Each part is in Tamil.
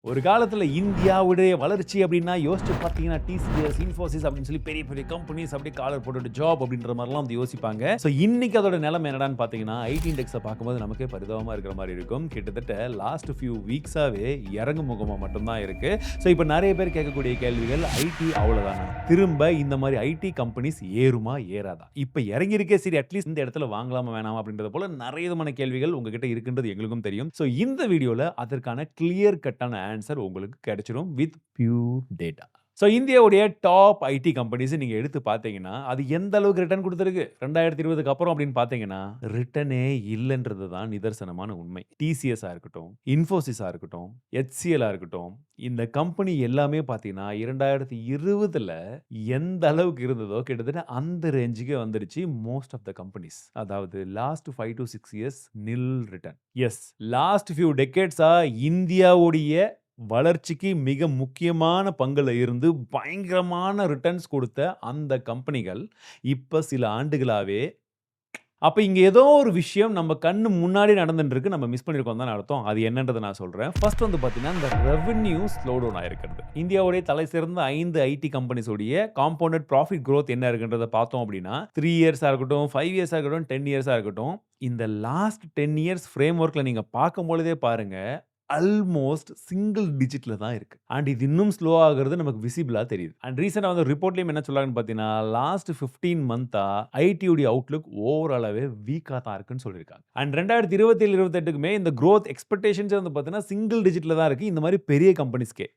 ஒரு காலத்துல இந்தியாவுடைய வளர்ச்சி அப்படின்னா யோசிச்சு பார்த்தீங்கன்னா டிசிஎஸ், இன்ஃபோசிஸ் அப்படின்னு சொல்லி பெரிய பெரிய கம்பெனிஸ் அப்படியே காலர் போட்டுட்டு ஜாப் அப்படின்ற மாதிரிலாம் வந்து யோசிப்பாங்க. ஸோ இன்னைக்கு அதோட நிலைமை என்னடான்னு பார்த்தீங்கன்னா ஐடி இண்டெக்ஸை பார்க்கும்போது நமக்கே பரிதாபமா இருக்கிற மாதிரி இருக்கும். கிட்டத்தட்ட லாஸ்ட் ஃபியூ வீக்ஸாவே இறங்கு முகமா மட்டும்தான் இருக்கு. ஸோ இப்போ நிறைய பேர் கேட்கக்கூடிய கேள்விகள் ஐடி அவ்வளோதானா, திரும்ப இந்த மாதிரி ஐடி கம்பெனிஸ் ஏறுமா ஏறாதா, இப்போ இறங்கியிருக்கே சரி அட்லீஸ்ட் இந்த இடத்துல வாங்கலாமா வேணாமா அப்படின்றது போல நிறைய விதமான கேள்விகள் உங்ககிட்ட இருக்குன்றது எங்களுக்கும் தெரியும். ஸோ இந்த வீடியோல அதற்கான கிளியர் கட்டான ஆன்சர் உங்களுக்கு கிடைச்சிடும் வித் பியூர் டேட்டா. ஸோ இந்தியாவுடைய டாப் ஐடி கம்பெனிஸ் நீங்க எடுத்து பார்த்தீங்கன்னா அது எந்த அளவுக்கு ரிட்டர்ன் கொடுத்துருக்கு 2020க்கு அப்புறம் அப்படின்னு பார்த்தீங்கன்னா ரிட்டர்னே இல்லைன்றது தான் நிதர்சனமான உண்மை. டிசிஎஸ் இருக்கட்டும், இன்ஃபோசிஸா இருக்கட்டும், HCL இருக்கட்டும், இந்த கம்பெனி எல்லாமே பார்த்தீங்கன்னா 2020ல எந்த அளவுக்கு இருந்ததோ கிட்டத்தட்ட அந்த ரேஞ்சுக்கு வந்துருச்சு. மோஸ்ட் ஆஃப் த கம்பெனிஸ், அதாவது last 5 to 6 years nil return. Yes, last few டெக்கேட்ஸா இந்தியாவுடைய வளர்ச்சிக்கு மிக முக்கியமான பங்குல இருந்து பயங்கரமான ரிட்டர்ன்ஸ் கொடுத்த அந்த கம்பெனிகள் இப்ப சில ஆண்டுகளாவே அப்ப இங்க ஏதோ ஒரு விஷயம் நம்ம கண்ணு முன்னாடி நடந்துட்டு இருக்கு, நம்ம மிஸ் பண்ணிருக்கோம் தான் அர்த்தம். அது என்னன்றதை நான் சொல்றேன். ஃபர்ஸ்ட் வந்து பாத்தீங்கன்னா இந்த ரெவென்யூ ஸ்லோ டவுன் ஆயிருக்கிறது. இந்தியாவுடைய தலை சிறந்த 5 ஐடி கம்பெனிஸ் உடைய காம்பவுண்டட் ப்ராஃபிட் growth என்ன இருக்குன்றத பார்த்தோம் அப்படின்னா 3 இயர்ஸா இருக்கட்டும், 5 இயர்ஸா இருக்கட்டும், 10 இயர்ஸா இருக்கட்டும், இந்த லாஸ்ட் 10 இயர்ஸ் ஃப்ரேம்வொர்க்ல நீங்க பார்க்கும் பொழுதே பாருங்க ஆல்மோஸ்ட் சிங்கிள் டிஜிட்ல தான் இருக்கு. அண்ட் இது இன்னும் ஸ்லோ ஆகுறது நமக்கு விசிபிளா தெரியுது. அண்ட் ரீசெண்டா வந்து ரிப்போர்ட்லயும் என்ன சொல்றாங்கன்னு பார்த்தீங்கன்னா லாஸ்ட் 15 மந்த்தா ஐடி உடைய அவுட்லுக் ஓவராலாவே வீக்கா தான் இருக்குன்னு சொல்லியிருக்காங்க. அண்ட் 2027 28க்குமே இந்த growth எக்ஸ்பெக்டேஷன்ஸ் வந்து பார்த்தீங்கன்னா சிங்கிள் டிஜிட்ல தான் இருக்கு இந்த மாதிரி பெரிய கம்பெனிஸ்க்கே.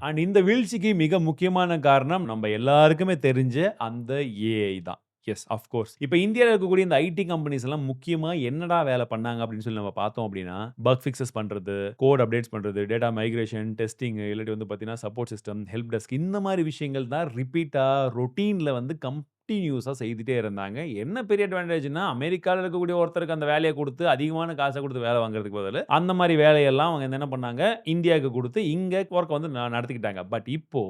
அண்ட் இந்த வீழ்ச்சிக்கு மிக முக்கியமான காரணம் நம்ம எல்லாருக்குமே தெரிஞ்ச அந்த ஏஐ தான். Yes, of course. இப்ப இந்தியால இருக்கக்கூடிய இந்த ஐடி கம்பெனிஸ் எல்லாம் முக்கியமா என்னடா வேலை பண்ணாங்க அப்படின்னு சொல்லி நம்ம பார்த்தோம் அப்படின்னா பக் ஃபிக்ஸஸ் பண்றது, கோட் அப்டேட்ஸ் பண்றது, டேட்டா மைக்ரேஷன், டெஸ்டிங், இல்லாட்டி வந்து பார்த்தீங்கன்னா சப்போர்ட் சிஸ்டம், ஹெல்ப் டெஸ்க், இந்த மாதிரி விஷயங்கள் தான் ரிப்பீட்டா ரொட்டீன்ல வந்து கண்டினியூஸா செய்துட்டே இருந்தாங்க. என்ன பெரிய அட்வான்டேஜ்னா அமெரிக்கால இருக்கக்கூடிய ஒருத்தருக்கு அந்த வேலையை கொடுத்து அதிகமான காசை கொடுத்து வேலை வாங்குறதுக்கு பதிலா அந்த மாதிரி வேலையெல்லாம் அவங்க என்ன பண்ணாங்க, இந்தியாவுக்கு கொடுத்து இங்க ஒர்க் வந்து நடத்திக்கிட்டாங்க. பட் இப்போ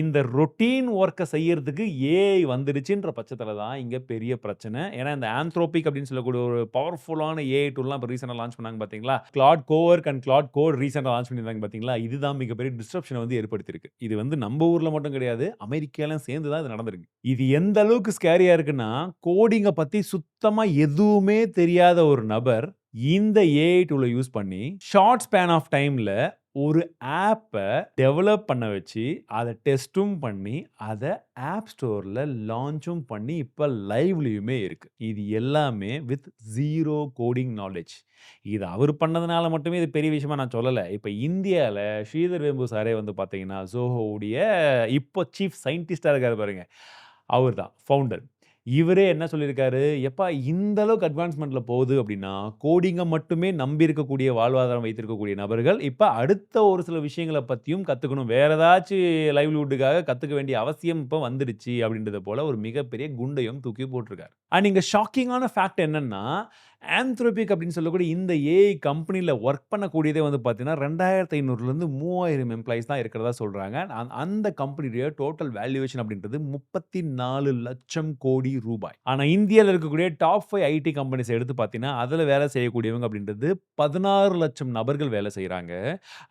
இந்த ரொட்டீன் ஒர்க்கை செய்யறதுக்கு ஏஐ வந்துடுச்சுன்ற பட்சத்துல தான் இங்க பெரிய பிரச்சனை. ஏன்னா இந்த ஆந்த்ரோபிக் அப்படின்னு சொல்லக்கூடிய ஒரு பவர்ஃபுல்லான ஏஐ டூல்லாம் இப்போ ரீசெண்டா லான்ச் பண்ணாங்க பாத்தீங்களா, கிளாட் கோவர்க் அண்ட் கிளாட் கோட் ரீசெண்டா லான்ச் பண்ணியிருந்தாங்க பாத்தீங்களா, இதுதான் மிகப்பெரிய டிஸ்ட்ரப்ஷனை வந்து ஏற்படுத்தியிருக்கு. இது வந்து நம்ம ஊர்ல மட்டும் கிடையாது, அமெரிக்கால சேர்ந்து தான் இது நடந்திருக்கு. இது எந்த அளவுக்கு ஸ்கேரியா இருக்குன்னா கோடிங்க பத்தி சுத்தமா எதுவுமே தெரியாத ஒரு நபர் இந்த ஏஐ டூலை யூஸ் பண்ணி ஷார்ட் ஸ்பேன் ஆஃப் டைம்ல ஒரு ஆப்பை டெவலப் பண்ண வச்சு அதை டெஸ்ட்டும் பண்ணி அதை ஆப் ஸ்டோர்ல லான்ச்சும் பண்ணி இப்போ லைவ்லயுமே இருக்கு. இது எல்லாமே வித் ஜீரோ கோடிங் நாலேஜ். இது அவர் பண்ணதுனால மட்டுமே இது பெரிய விஷயமா நான் சொல்லலை. இப்போ இந்தியாவில் ஸ்ரீதர் வேம்பு சாரே வந்து பார்த்தீங்கன்னா ஜோஹோவுடைய இப்போ சீஃப் சயின்டிஸ்டாக இருக்காரு பாருங்க, அவர் தான் ஃபவுண்டர். இவரே என்ன சொல்லியிருக்காரு, எப்பா இந்த அளவுக்கு அட்வான்ஸ்மெண்ட்ல போகுது அப்படின்னா கோடிங்கை மட்டுமே நம்பி இருக்கக்கூடிய வாழ்வாதாரம் வைத்திருக்கக்கூடிய நபர்கள் இப்ப அடுத்த ஒரு சில விஷயங்களை பத்தியும் கத்துக்கணும், வேற ஏதாச்சும் லைவ்லிவுட்டுக்காக கத்துக்க வேண்டிய அவசியம் இப்ப வந்துடுச்சு அப்படின்றது போல ஒரு மிகப்பெரிய குண்டையும் தூக்கி போட்டிருக்காரு. அண்ட் இங்க ஷாக்கிங்கான ஃபேக்ட் என்னன்னா ஆந்த்ரோபிக் அப்படின்னு சொல்லக்கூடிய இந்த ஏஐ கம்பெனியில் ஒர்க் பண்ணக்கூடியதே வந்து பார்த்தீங்கன்னா 2500லேருந்து 3000 எம்ப்ளாயிஸ் தான் இருக்கிறதா சொல்கிறாங்க. அந்த கம்பெனியுடைய டோட்டல் வேல்யூவேஷன் அப்படின்றது 34 லட்சம் கோடி ரூபாய். ஆனால் இந்தியாவில் இருக்கக்கூடிய டாப் 5 ஐடி கம்பெனிஸ் எடுத்து பார்த்தீங்கன்னா அதில் வேலை செய்யக்கூடியவங்க அப்படின்றது 16 லட்சம் நபர்கள் வேலை செய்கிறாங்க.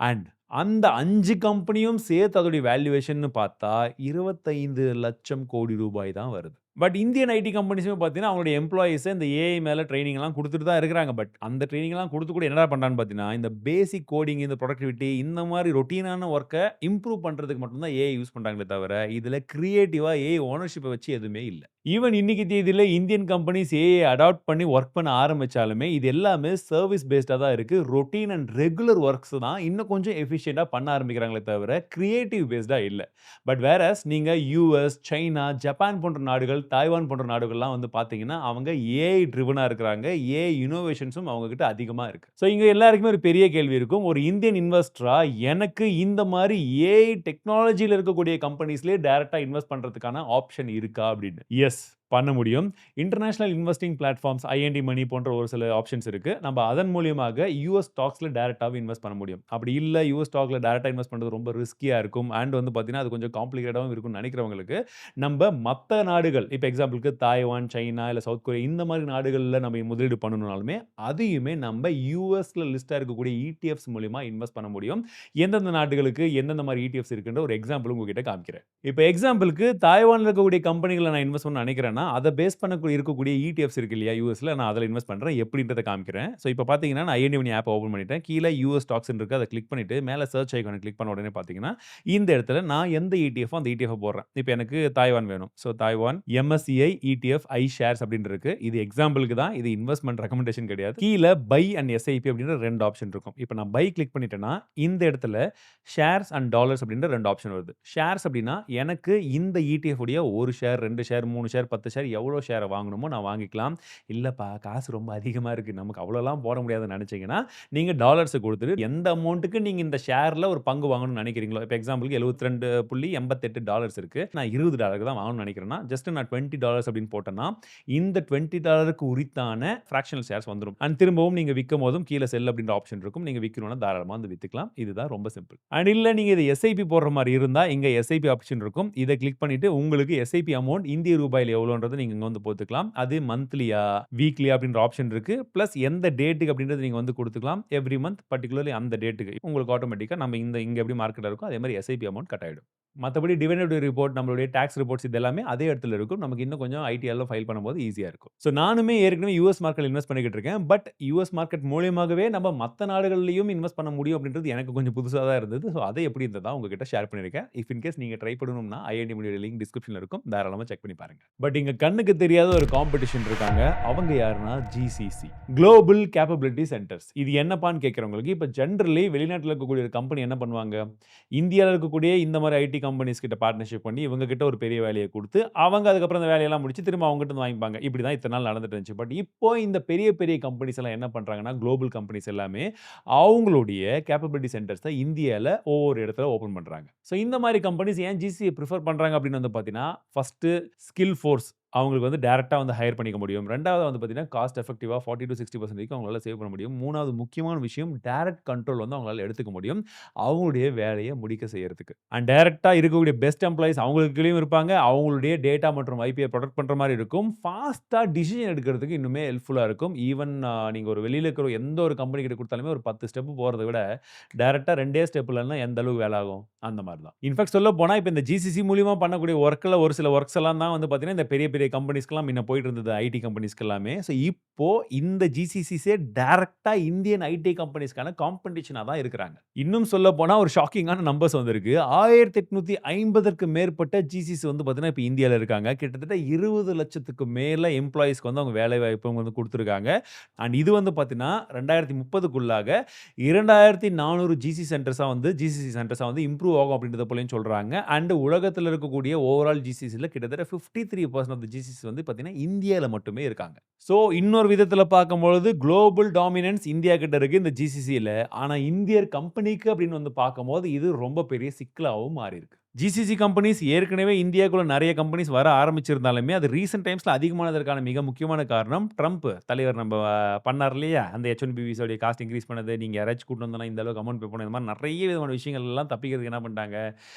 அண்ட் அந்த 5 கம்பெனியும் சேர்த்து அதோடைய வேல்யூவேஷன் பார்த்தா 25 லட்சம் கோடி ரூபாய் தான் வருது. பட் இந்தியன் ஐடி கம்பெனிஸுமே பார்த்தீங்கன்னா அவங்களுடைய எம்ப்ளாயீஸை இந்த ஏஐ மேலே ட்ரைனிங் எல்லாம் கொடுத்துட்டு தான் இருக்கிறாங்க. பட் அந்த ட்ரைனிங் எல்லாம் கொடுத்து கூட என்னடா பண்ணுறான்னு பார்த்தீங்கன்னா இந்த பேசிக் கோடிங், இந்த ப்ரொடக்டிவிட்டி, இந்த மாதிரி ரொட்டீனான ஒர்க்கை இம்ப்ரூவ் பண்ணுறதுக்கு மட்டும்தான் ஏஐ யூஸ் பண்ணுறாங்களே தவிர இதில் கிரியேட்டிவாக ஏஐ ஓனர்ஷிப்பை வச்சு எதுவுமே இல்லை. ஈவன் இன்னைக்கு தேதியில் இந்தியன் கம்பெனிஸ் ஏஐ அடாப்ட் பண்ணி ஒர்க் பண்ண ஆரம்பிச்சாலுமே இது எல்லாமே சர்வீஸ் பேஸ்டாக தான் இருக்கு. ரொட்டீன் அண்ட் ரெகுலர் ஒர்க்ஸ் தான் இன்னும் கொஞ்சம் எஃபிஷியண்டாக பண்ண ஆரம்பிக்கிறாங்களே தவிர கிரியேட்டிவ் பேஸ்டாக இல்லை. பட் வேறஸ் நீங்கள் யூஎஸ், சைனா, ஜப்பான் போன்ற நாடுகள், தாய்வான் போன்ற நாடுகள்லாம் வந்து பார்த்தீங்கன்னா அவங்க ஏஐ ட்ரிவனாக இருக்கிறாங்க. ஏஐ இனோவேஷன்ஸும் அவங்க கிட்ட அதிகமாக இருக்கு. ஸோ இங்கே எல்லாருக்குமே ஒரு பெரிய கேள்வி இருக்கும், ஒரு இந்தியன் இன்வெஸ்டரா எனக்கு இந்த மாதிரி ஏஐ டெக்னாலஜியில் இருக்கக்கூடிய கம்பெனிஸ்லேயே டைரக்டாக இன்வெஸ்ட் பண்ணுறதுக்கான ஆப்ஷன் இருக்கா அப்படின்னு. எஸ், பண்ண முடியும். இன்டர்நேஷனல் இன்வெஸ்டிங் பிளாட்ஃபார்ம்ஸ் ஐஎன்டி மணி போன்ற ஒரு சில ஆப்ஷன்ஸ் இருக்கு. நம்ம அதன் மூலியமாக யுஎஸ் ஸ்டாக்ஸ்ல டைரக்டாவே இன்வெஸ்ட் பண்ண முடியும். அப்படி இல்ல யுஎஸ் ஸ்டாக்ல டைரக்டா இன்வெஸ்ட் பண்றது ரொம்ப ரிஸ்கியா இருக்கும். அண்ட் வந்து பார்த்தீங்கன்னா, அது கொஞ்சம் காம்ப்ளிகேட்டடாவும் இருக்கும்னு நினைக்கிறவங்களுக்கு, நம்ப மத்த நாடுகள் இப்ப எக்ஸாம்பிள்க்கு தாய்வான், சைனா இல்ல சவுத் கொரியா இந்த மாரி நாடுகள்ல நம்ம முதலீடு பண்ணணும்னாலுமே, அதையுமே நம்ப யுஎஸ்ல லிஸ்ட்டா இருக்கக்கூடிய இடிஎஃப்ஸ் மூலியமா இன்வெஸ்ட் பண்ண முடியும். எந்தெந்த நாடுகளுக்கு எந்தெந்த மாரி இடிஎஃப்ஸ் இருக்குன்ற ஒரு எக்ஸாம்பிள் உங்ககிட்ட காமிக்கிறேன். இப்ப எக்ஸாம்பிள்க்கு தாய்வான்ல இருக்கக்கூடிய கம்பெனிகள நான் இன்வெஸ்ட் பண்ணணும்னு நினைக்கிறேன்னா, அத பேஸ் பண்ணக்கூடிய இருக்கக்கூடிய இடிஎஃப்ஸ் இருக்கு இல்லையா? யுஎஸ்ல நான் அதுல இன்வெஸ்ட் பண்றேன். எப்படின்றத காமிக்கிறேன். ஸோ இப்ப பார்த்தீங்கன்னா, நான் ஐஎன்டி மணி ஆப்ப ஓப்பன் பண்ணிட்டேன். கீழ யுஎஸ் ஸ்டாக்ஸ்ன்னு இருக்கு. அத கிளிக் பண்ணிட்டு மேல சர்ச் ஐகான கிளிக் பண்ண உடனே பார்த்தீங்கன்னா, இந்த இடத்துல நான் எந்த இடிஎஃப்போ அந்த இடிஎஃப்ப போடுறேன். இப்ப எனக்கு தாய்வான் வேணும். ஸோ தாய்வான் எம்எஸ்சிஐ இடிஎஃப் ஐ ஷேர்ஸ் அப்படின்னு இருக்கு. இது எக்ஸாம்பிள்க்கு தான். இது இன்வெஸ்ட்மென்ட் ரெக்கமெண்டேஷன் கிடையாது. கீழ பை அண்ட் எஸ்ஐபி அப்படின்ற 2 ஆப்ஷன் இருக்கும். இப்ப நான் பை கிளிக் பண்ணிட்டேன்னா, இந்த இடத்துல ஷேர்ஸ் அண்ட் டாலர்ஸ் அப்படின்ற 2 ஆப்ஷன் வருது. ஷேர்ஸ் அப்படின்னா, எனக்கு இந்த இடிஎஃப் உடைய 1 ஷேர், 2 ஷேர், 3 ஷேர், 10 ஷேர் எவ்வளோ ஷேர வாங்கணுமோ நான் வாங்கிக்கலாம். இல்லப்பா காசு ரொம்ப அதிகமா இருக்கு. நமக்கு அவ்வளோலாம் போட முடியாதுன்னு நினைச்சீங்கன்னா, நீங்க டாலர்ஸ குடுத்துட்டு எந்த அமௌண்ட்க்கு நீங்க இந்த ஷேர்ல ஒரு பங்கு வாங்கணும்னு நினைக்கிறீங்களோ, இப்ப எக்ஸாம்பிள்க்கு $72.88 இருக்கு. நான் $20 தான் வாங்கணும்னு நினைக்கிறேன்னா, ஜஸ்ட் நான் $20 அப்படின்னு போட்டேன்னா, இந்த $20க்கு உரித்தான ஃபிராக்ஷனல் ஷேர்ஸ் வந்துரும். அண்ட் திரும்பவும் நீங்க விக்கும்போதும் கீழ செல் அப்படின்ற ஆப்ஷன் இருக்கும். நீங்க விக்கணும்னா தாராளமா வந்து வித்துக்கலாம். இதுதான் ரொம்ப சிம்பிள். அண்ட் இல்ல நீங்க இத எஸ்ஐபி போடுற மாரி இருந்தா, இங்க எஸ்ஐபி ஆப்ஷன் இருக்கும். இத கிளிக் பண்ணிட்டு உங்களுக்கு எஸ்ஐபி அமௌண்ட் இந்திய ரூபாயில எவ்வளோன்றத நீங்க இங்க வந்து போட்டுக்கலாம். அது மந்த்லியா, வீக்லியா அப்படின்ற ஆப்ஷன் இருக்கு. பிளஸ் எந்த டேட்டுக்கு அப்படின்றத நீங்க வந்து குடுத்துக்கலாம். எவ்ரி மந்த் பர்ட்டிகுலர்லி அந்த டேட்டுக்கு உங்களுக்கு ஆட்டோமேட்டிக்கா நம்ம இங்க எப்படி மார்க்கெட்ல இருக்கோ அதே மாரி எஸ்ஐபி அமௌண்ட் கட் ஆயிடும். மத்தபடி டிவிடெண்ட் ரிப்போர்ட், நம்மளுடைய டாக்ஸ் ரிப்போர்ட்ஸ் இது எல்லாமே அதே இடத்துல இருக்கும். நமக்கு இன்னும் கொஞ்சம் ஐடிஆர்ல ஃபைல் பண்ணும்போது ஈஸியா இருக்கும். ஸோ நானுமே ஏற்கனவே யுஎஸ் மார்க்கெட்ல இன்வெஸ்ட் பண்ணிக்கிட்டு இருக்கேன். பட் யுஎஸ் மார்க்கெட் மூலியமாகவே நம்ம மத்த நாடுகள்லயும் இன்வெஸ்ட் பண்ண முடியும் அப்படின்றது எனக்கு கொஞ்சம் புதுசா தான் இருந்தது. ஸோ அதை எப்படி இருந்ததா உங்ககிட்ட ஷேர் பண்ணியிருக்கேன். இஃப் இன் கேஸ் நீங்க ட்ரை பண்ணணும்னா ஐஐடி மணியோட லிங்க் டிஸ்கிரிப்ஷன்ல இருக்கும். தாராளமா செக் பண்ணி பாருங்க. பட் இங்க கண்ணுக்கு தெரியாத ஒரு காம்படிஷன் இருக்காங்க. அவங்க யாருன்னா ஜிசிசி, குளோபல் கேப்பபிலிட்டி சென்டர்ஸ். இது என்னப்பான்னு கேட்கிறவங்களுக்கு, இப்ப ஜெனரலி வெளிநாட்டுல இருக்கக்கூடிய ஒரு கம்பெனி என்ன பண்ணுவாங்க, இந்தியால இருக்கக்கூடிய இந்த மாதிரி ஐடி கம்பெனிஸ் கிட்ட பார்ட்னர்ஷிப் பண்ணி இவங்க கிட்ட ஒரு பெரிய வேலையை கொடுத்து, அவங்க அதுக்கப்புறம் அந்த வேலையெல்லாம் முடிச்சு திரும்ப அவங்க கிட்ட இருந்து வாங்கிப்பாங்க. இப்படி தான் இத்தனை நாள் நடந்துட்டு இருந்துச்சு. பட் இப்போ இந்த பெரிய பெரிய கம்பெனிஸ் எல்லாம் என்ன பண்றாங்கன்னா, குளோபல் கம்பெனிஸ் எல்லாமே அவங்களுடைய கேப்பபிலிட்டி சென்டர்ஸை இந்தியால ஒவ்வொரு இடத்துல ஓபன் பண்றாங்க. ஸோ இந்த மாதிரி கம்பெனிஸ் ஏன் ஜிசியை ப்ரிஃபர் பண்றாங்க அப்படின்னு வந்து பார்த்தீங்கன்னா, ஃபர்ஸ்ட் ஸ்கில் ஃபோர்ஸ் அவங்களுக்கு வந்து டைரக்ட்டா வந்து ஹையர் பண்ணிக்க முடியும். 2வது வந்து பார்த்தீங்கன்னா, காஸ்ட் எஃபெக்டிவா 40-60% வரைக்கும் அவங்களால சேவ் பண்ண முடியும். 3வது முக்கியமான விஷயம் டைரக்ட் கண்ட்ரோல் வந்து அவங்களால எடுத்துக்க முடியும். அவங்களுடைய வேலைய முடிக்க செய்யறதுக்கு. அண்ட் டைரக்ட்டா இருக்கக்கூடிய பெஸ்ட் எம்ப்ளாயீஸ் அவங்களுக்கு கீழயும் இருப்பாங்க. அவங்களுடைய டேட்டா மற்றும் ஐபியை புரொடெக்ட் பண்ற மாரி இருக்கும். ஃபாஸ்ட்டா டிசிஷன் எடுக்கிறதுக்கு இன்னுமே ஹெல்ப்ஃபுல்லா இருக்கும். ஈவன் நீங்க ஒரு வெளியில இருக்கிற எந்த ஒரு கம்பெனி கிட்ட குடுத்தாலுமே ஒரு 10 ஸ்டெப் போறத விட, டைரக்ட்டா 2 ஸ்டெப்லன்னா எந்த அளவுக்கு வேலை ஆகும்? அந்த மாரி தான். இன்ஃபாக்ட் சொல்லப்போனா, இப்ப இந்த ஜிசிசி மூலியமா பண்ணக்கூடிய வொர்க்ல ஒரு சில வொர்க்ஸ் எல்லாம் தான் வந்து பார்த்தீங்கன்னா, இந்த பெரிய பெரிய கம்பெனிஸ்க்கெல்லாம் முன்ன போயிட்டு இருந்தது ஐடி கம்பெனிஸ்க்கு எல்லாமே. ஸோ இப்போ இந்த ஜிசிசிஸே டைரக்ட்டா இந்தியன் ஐடி கம்பெனிஸ்க்கான காம்படிஷனா தான் இருக்கிறாங்க. இன்னும் சொல்லப்போனா ஒரு ஷாக்கிங்கான நம்பர்ஸ் வந்திருக்கு. 1850க்கு மேற்பட்ட ஜிசிசி வந்து பார்த்தீங்கன்னா, இப்ப இந்தியால இருக்காங்க. கிட்டத்தட்ட 20 லட்சத்துக்கு மேல எம்ப்ளாயீஸ்க்கு வந்து அவங்க வேலை வாய்ப்பு வந்து குடுத்துருக்காங்க. அண்ட் இது வந்து பார்த்தீங்கன்னா, 2030க்குள்ளாக 2400 ஜிசிசி சென்டர்ஸா வந்து இம்ப்ரூவ் ஆகும் அப்படின்றத போலயும் சொல்றாங்க. அண்ட் உலகத்துல இருக்கக்கூடிய ஓவரால் ஜிசிசில கிட்டத்தட்ட 53% ஆஃப் தி ஜிசிசி வந்து பார்த்தீங்கன்னா, இந்தியால மட்டுமே இருக்காங்க. ஸோ இன்னொரு விதத்துல பார்க்கும்பொழுது குளோபல் டாமினன்ஸ் இந்தியா கிட்ட இருக்கு இந்த ஜிசிசில. ஆனா இந்தியர் கம்பெனிக்கு அப்படின்னு வந்து பார்க்கும்போது இது ரொம்ப பெரிய சிக்கலாவும் மாறியிருக்கு. ஜிசிசி கம்பெனிஸ் ஏற்கனவே இந்தியாக்குள்ள நிறைய கம்பெனிஸ் வர ஆரம்பிச்சிருந்தாலுமே, அது ரீசென்ட் டைம்ஸ்ல அதிகமானதற்கான மிக முக்கியமான காரணம் ட்ரம்ப் தலைவர் நம்ம பண்ணார் இல்லையா? அந்த H1B விசாவுடைய காஸ்ட் இன்கிரீஸ் பண்ணது, நீங்க யாராச்சும் கூட்டிட்டு வந்தா இந்த அளவுக்கு அமௌண்ட் பே பண்ணணும். இந்த மாதிரி நிறைய விதமான விஷயங்கள் எல்லாம் தப்பிக்கிறதுக்கு என்ன பண்ணிட்டாங்க,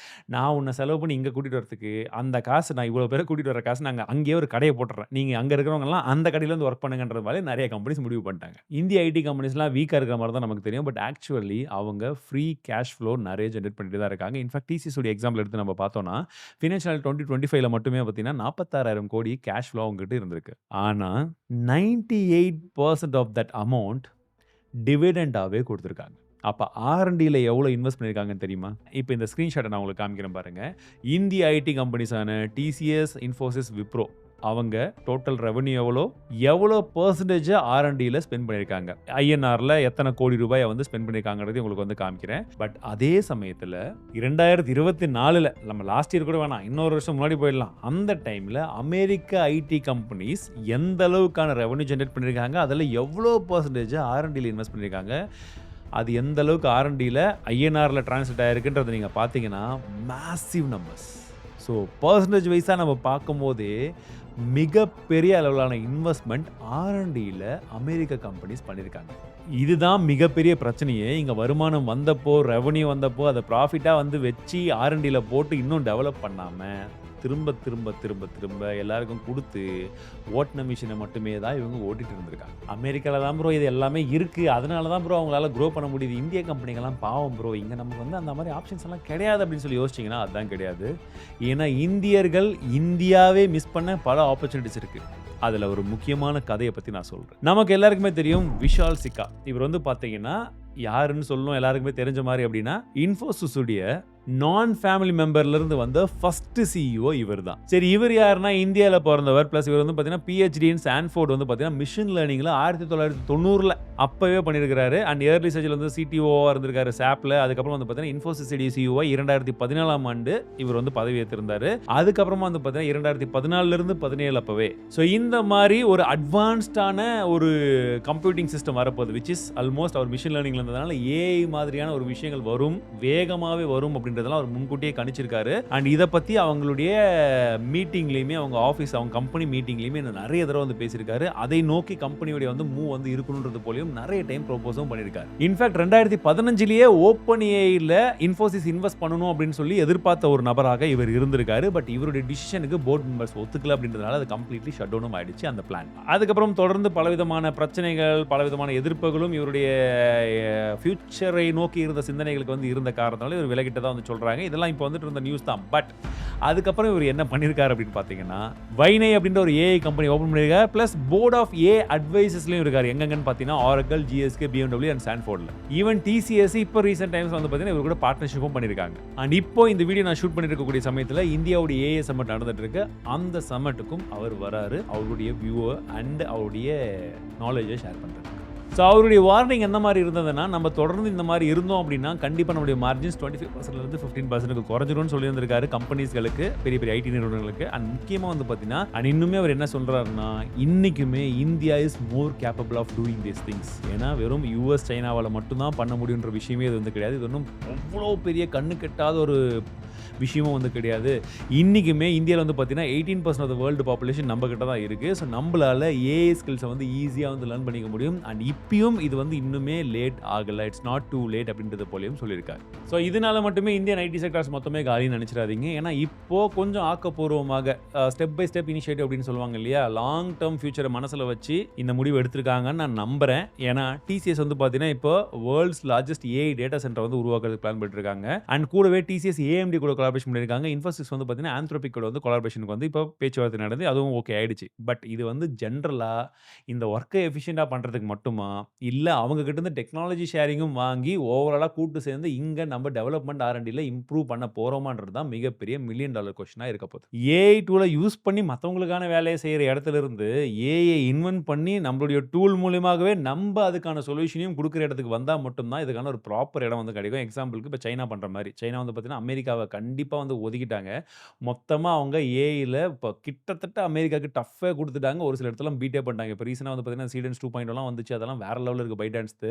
நான் உன்னை செலவு பண்ணி இங்க கூட்டிட்டு வரதுக்கு, அந்த காசு நான் இவ்வளவு பேரை கூட்டிட்டு வர காசு நாங்க அங்கேயே ஒரு கடையை போட்டுறேன். நீங்க அங்க இருக்கிறவங்க எல்லாம் அந்த கடையில இருந்து ஒர்க் பண்ணுங்கன்ற மாதிரி நிறைய கம்பெனிஸ் முடிவு பண்ணிட்டாங்க. இந்திய ஐடி கம்பெனிஸ்லாம் வீக்கா இருக்கிற மாதிரி தான் நமக்கு தெரியும். பட் ஆக்சுவலி அவங்க ஃப்ரீ கேஷ் ஃப்ளோ நிறைய ஜெனரேட் பண்ணிட்டு தான் இருக்காங்க. இன்ஃபேக்ட் டிசிஎஸ் உடைய எக்ஸாம்பிள் எடுத்து நம்ம பார்த்தோம்னா, ஃபினான்ஷியல் 2025ல மட்டுமே பார்த்தீங்கன்னா 46,000 கோடி கேஷ் ஃப்ளோ அவங்ககிட்ட இருந்திருக்கு. ஆனா 98% ஆஃப் தட் அமௌண்ட் டிவிடெண்டாவே கொடுத்திருக்காங்க. அப்ப ஆர்&டில எவ்வளவு இன்வெஸ்ட் பண்ணியிருக்காங்கன்னு தெரியுமா? இப்ப இந்த ஸ்கிரீன்ஷாட்டை நான் உங்களுக்கு காமிக்கிறேன் பாருங்க. இந்திய ஐடி கம்பெனிஸான டிசிஎஸ், இன்ஃபோசிஸ், விப்ரோ அவங்க டோட்டல் ரெவென்யூ எவ்வளோ பெர்சன்டேஜ் ஆர்&டில ஸ்பெண்ட் பண்ணியிருக்காங்க. ஐஎன்ஆர்ல எத்தனை கோடி ரூபாயை வந்து ஸ்பெண்ட் பண்ணியிருக்காங்கிறது உங்களுக்கு வந்து காமிக்கிறேன். பட் அதே சமயத்தில் 2024ல நம்ம லாஸ்ட் இயர் கூட வேணாம், இன்னொரு வருஷம் முன்னாடி போயிடலாம். அந்த டைம்ல அமெரிக்க ஐடி கம்பெனிஸ் எந்த அளவுக்கான ரெவென்யூ ஜென்ரேட் பண்ணியிருக்காங்க, அதில் எவ்வளோ பெர்சன்டேஜ் ஆர்&டில இன்வெஸ்ட் பண்ணியிருக்காங்க, அது எந்த அளவுக்கு ஆர்&டில ஐஎன்ஆர்ல டிரான்ஸ்லேட் ஆயிருக்குன்றதை நீங்கள் பார்த்தீங்கன்னா மேசிவ் நம்பர்ஸ். ஸோ பர்சன்டேஜ் வைஸாக நம்ம பார்க்கும்போதே மிகப்பெரிய அளவிலான இன்வெஸ்ட்மெண்ட் R&Dல அமெரிக்க கம்பெனிஸ் பண்ணியிருக்காங்க. இதுதான் மிகப்பெரிய பிரச்சனையே. இங்க வருமானம் வந்தப்போ, ரெவென்யூ வந்தப்போ அத ப்ராஃபிட்டா வந்து வச்சு R&Dல போட்டு இன்னும் டெவலப் பண்ணாம, திரும்ப எல்லாருக்கும் குடுத்து, ஓட்டுன மிஷின மட்டுமே தான் இவங்க ஓட்டிட்டு இருந்திருக்காங்க. அமெரிக்கால தான் ப்ரோ இது எல்லாமே இருக்கு. அதனால தான் ப்ரோ அவங்களால குரோ பண்ண முடியுது. இந்திய கம்பெனிகள்லாம் பாவம் ப்ரோ. இங்க நமக்கு வந்து அந்த மாரி ஆப்ஷன்ஸ் எல்லாம் கிடையாது அப்படின்னு சொல்லி யோசிச்சீங்கன்னா, அதான் கிடையாது. ஏன்னா இந்தியர்கள் இந்தியாவே மிஸ் பண்ண பல ஆப்பர்ச்சுனிட்டீஸ் இருக்கு. அதுல ஒரு முக்கியமான கதைய பத்தி நான் சொல்றேன். நமக்கு எல்லாருக்குமே தெரியும் விஷால் சிக்கா. இவர் வந்து பார்த்தீங்கன்னா, யாருன்னு சொல்லணும் எல்லாருக்குமே தெரிஞ்ச மாரி அப்படின்னா, இன்ஃபோசிஸ் உடைய நான் ஃபேமிலி மெம்பர்ல இருந்து வந்த ஃபர்ஸ்ட் சிஇஓ இவர் தான். சரி இவர் யாருன்னா இந்தியால பொறந்தவர். பிளஸ் இவர் வந்து பார்த்தீங்கன்னா PhD இன் ஸ்டான்ஃபோர்ட் வந்து பார்த்தீங்கன்னா மிஷின் லேர்னிங்ல 1990ல அப்பவே பண்ணியிருக்காரு. அண்ட் ஏர்லி ஸ்டேஜ்ல வந்து CTOவா இருந்திருக்காரு SAPல. அதுக்கப்புறம் வந்து பார்த்தீங்கன்னா இன்ஃபோசிஸ் சிஇஓ 2014ஆம் ஆண்டு இவர் வந்து பதவி ஏற்றிருந்தாரு. அதுக்கப்புறமா வந்து பார்த்தீங்கன்னா 2014ல இருந்து 17 அப்பவே. ஸோ இந்த மாதிரி ஒரு அட்வான்ஸ்டான ஒரு கம்ப்யூட்டிங் சிஸ்டம் வரப்போகுது. Which is almost our machine லேர்னிங்ல இருந்ததுனால AI மாதிரியான ஒரு விஷயங்கள் வரும், வேகமாவே வரும் அப்படின்றதெல்லாம் அவர் முன்கூட்டியே கணிச்சிருக்காரு. அண்ட் இத பத்தி அவங்களுடைய மீட்டிங்லயுமே அவங்க ஆபீஸ் அவங்க கம்பெனி மீட்டிங்லயுமே நிறைய தடவை வந்து பேசியிருக்காரு. அதை நோக்கி கம்பெனியோட வந்து மூவ் வந்து இருக்கணும்ன்றது போலயும் நிறைய டைம் ப்ரோபோஸும் பண்ணியிருக்காரு. இன்ஃபேக்ட் 2015லயே ஓப்பன் ஏஐல இன்ஃபோசிஸ் இன்வெஸ்ட் பண்ணணும் அப்படின்னு சொல்லி எதிர்பார்த்த ஒரு நபராக இவர் இருந்திருக்காரு. பட் இவருடைய டிசிஷனுக்கு போர்ட் மெம்பர்ஸ் ஒத்துக்கல அப்படின்றதுனால அது கம்ப்ளீட்லி ஷட் டவுனும் ஆயிடுச்சு அந்த பிளான். அதுக்கப்புறம் தொடர்ந்து பலவிதமான பிரச்சனைகள், பலவிதமான எதிர்ப்புகளும் இவருடைய ஃபியூச்சரை நோக்கி இருந்த சிந்தனைகளுக்கு வந்து இருந்த காரணத்தால இவர் விலகிட்டதா வந்து சொல்றாங்க. இதெல்லாம் இப்போ வந்துட்டு இருந்த நியூஸ் தான். பட் அதுக்கப்புறம் இவர் என்ன பண்ணியிருக்காரு அப்படின்னு பார்த்தீங்கன்னா, வைனை அப்படின்ற ஒரு ஏஐ கம்பெனி ஓப்பன் பண்ணியிருக்காரு. பிளஸ் போர்ட் ஆஃப் ஏ அட்வைசர்ஸ்லயும் இருக்காரு. எங்கன்னு பார்த்தீங்கன்னா Oracle, GSK, BMW அண்ட் ஸ்டான்ஃபோர்ட்ல. ஈவன் TCS இப்போ ரீசென்ட் டைம்ஸ் வந்து பார்த்தீங்கன்னா இவர் கூட பார்ட்னர்ஷிப்பும் பண்ணியிருக்காங்க. அண்ட் இப்போ இந்த வீடியோ நான் ஷூட் பண்ணிட்டு இருக்கக்கூடிய சமயத்தில் இந்தியாவுடைய ஏஐ சமிட் நடந்துட்டு இருக்கு. அந்த சமிட்டுக்கும் அவர் வராரு. அவருடைய வியூவை அண்ட் அவருடைய நாலேஜை ஷேர் பண்றாரு. ஸோ அவருடைய வார்னிங் எந்த மாதிரி இருந்ததுன்னா, நம்ம தொடர்ந்து இந்த மாதிரி இருந்தோம் அப்படின்னா கண்டிப்பாக நம்மளுடைய மார்ஜின்ஸ் 25%லேருந்து 15% குறைஞ்சிரும்னு சொல்லியிருந்திருக்காரு கம்பெனிஸ்களுக்கு, பெரிய பெரிய ஐடி நிறுவனங்களுக்கு. அண்ட் முக்கியமாக வந்து பார்த்தீங்கன்னா, அண்ட் இன்னுமே அவர் என்ன சொல்றாருன்னா, இன்னைக்குமே India is more capable of doing these things. ஏன்னா வெறும் US சைனாவால் மட்டும்தான் பண்ண முடியுன்ற விஷயமே இது வந்து கிடையாது. இது ஒன்றும் அவ்வளோ பெரிய கண்ணு கெட்டாத ஒரு விஷயமும் வந்து கிடையாது. இன்றைக்குமே இந்தியாவில் வந்து பார்த்தீங்கன்னா 18% ஆஃப் த வேர்ல்டு பாப்புலேஷன் நம்ம கிட்ட தான் இருக்குது. ஸோ நம்மளால் ஏஐ ஸ்கில்ஸை வந்து ஈஸியாக வந்து லேர்ன் பண்ணிக்க முடியும். அண்ட் இப்பயும் இது வந்து இன்னுமே லேட் ஆகலை, இட்ஸ் நாட் டூ லேட் அப்படின்றது போலையும் சொல்லியிருக்காரு. ஸோ இதனால மட்டுமே இந்தியன் ஐடி செக்டார்ஸ் மொத்தமே காலின்னு நினச்சிடாதீங்க. ஏன்னா இப்போது கொஞ்சம் ஆக்கப்பூர்வமாக ஸ்டெப் பை ஸ்டெப் இனிஷியேட்டிவ் அப்படின்னு சொல்லுவாங்க இல்லையா, லாங் டேர்ம் ஃபியூச்சரை மனசில் வச்சு இந்த முடிவு எடுத்திருக்காங்கன்னு நான் நம்புகிறேன். ஏன்னா TCS வந்து பார்த்தீங்கன்னா இப்போ world's largest AI data centre வந்து உருவாக்குறதுக்கு பிளான் பண்ணிருக்காங்க. அண்ட் கூடவே TCS AMD கூட கொலாபரேஷன் பண்ணியிருக்காங்க. இன்ஃபோசிஸ் வந்து பார்த்தீங்கன்னா ஆந்த்ரோபிக் கூட வந்து கொலாபரேஷனுக்கு வந்து இப்போ பேச்சுவார்த்தை நடந்து அதுவும் ஓகே ஆயிடுச்சு. பட் இது வந்து ஜென்ரலாக இந்த ஒர்க்கை எஃபிஷியண்டாக பண்ணுறதுக்கு மட்டுமா, இல்லை அவங்க கிட்ட இருந்து டெக்னாலஜி ஷேரிங்கும் வாங்கி ஓவராலாக கூட்டு சேர்ந்து இங்கே நம்ம டெவலப்மெண்ட் R&Dல இம்ப்ரூவ் பண்ண போகிறோமான்றது தான் மிகப்பெரிய $1 மில்லியன் கொஸ்டினாக இருக்க போகுது. ஏஐ டூலை யூஸ் பண்ணி மற்றவங்களுக்கான வேலையை செய்கிற இடத்துல இருந்து ஏஐ இன்வென்ட் பண்ணி நம்மளுடைய டூல் மூலியமாகவே நம்ம அதுக்கான சொல்யூஷனையும் கொடுக்குற இடத்துக்கு வந்தால் மட்டும்தான் இதுக்கான ஒரு ப்ராப்பர் இடம் வந்து கிடைக்கும். எக்ஸாம்பிளுக்கு இப்போ சைனா பண்ணுற மாதிரி, சைனா வந்து பார்த்தீங்கன்னா அமெரிக்காவை கண்டிப்பாக வந்து ஒதுக்கிட்டாங்க. மொத்தமாக அவங்க ஏஐல இப்போ கிட்டத்தட்ட அமெரிக்காவுக்கு டஃப்பாக கொடுத்துட்டாங்க. ஒரு சில இடத்துல பீட்டே பண்ணிட்டாங்க. இப்போ ரீசெண்டாக வந்து பார்த்தீங்கன்னா சீடன்ஸ் 2.0 வந்துச்சு. அதெல்லாம் வேற லெவலில் இருக்குது பைடான்ஸ்து.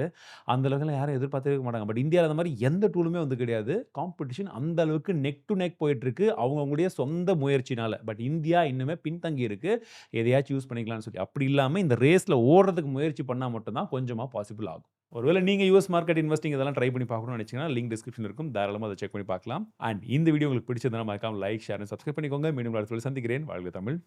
அந்த அளவுக்கு யாரும் எதிர்பார்த்தே இருக்க மாட்டாங்க. பட் இந்தியாவில் அந்த மாதிரி எந்த டூலுமே வந்து கிடையாது. காம்படிஷன் அந்த அளவுக்கு நெக் டு நெக் போயிட்டு இருக்கு அவங்களுடைய சொந்த முயற்சினால. பட் இந்தியா இன்னுமே பின்தங்கி இருக்கு. எதையாச்சும் யூஸ் பண்ணிக்கலாம்னு சொல்லி. அப்படி இல்லாமல் இந்த ரேஸில் ஓடுறதுக்கு முயற்சி பண்ணால் மட்டும்தான் கொஞ்சமாக பாசிபிள் ஆகும். ஒருவேளை நீங்கள் US மார்க்கெட் இன்வெஸ்டிங் இதெல்லாம் ட்ரை பண்ணி பார்க்கணும்னு நினைச்சீங்கன்னா லிங்க் டிஸ்கிரிப்ஷன் இருக்கும், தாராளமாக அதை செக் பண்ணி பார்க்கலாம். அண்ட் இந்த வீடியோ உங்களுக்கு பிடிச்சதுன்னா மறக்காம லைக், ஷேர் அண்ட் சப்ஸ்கிரைப் பண்ணிக்கோங்க. மீண்டும் அடுத்த சந்திக்கிறேன். வாழ்க தமிழ்.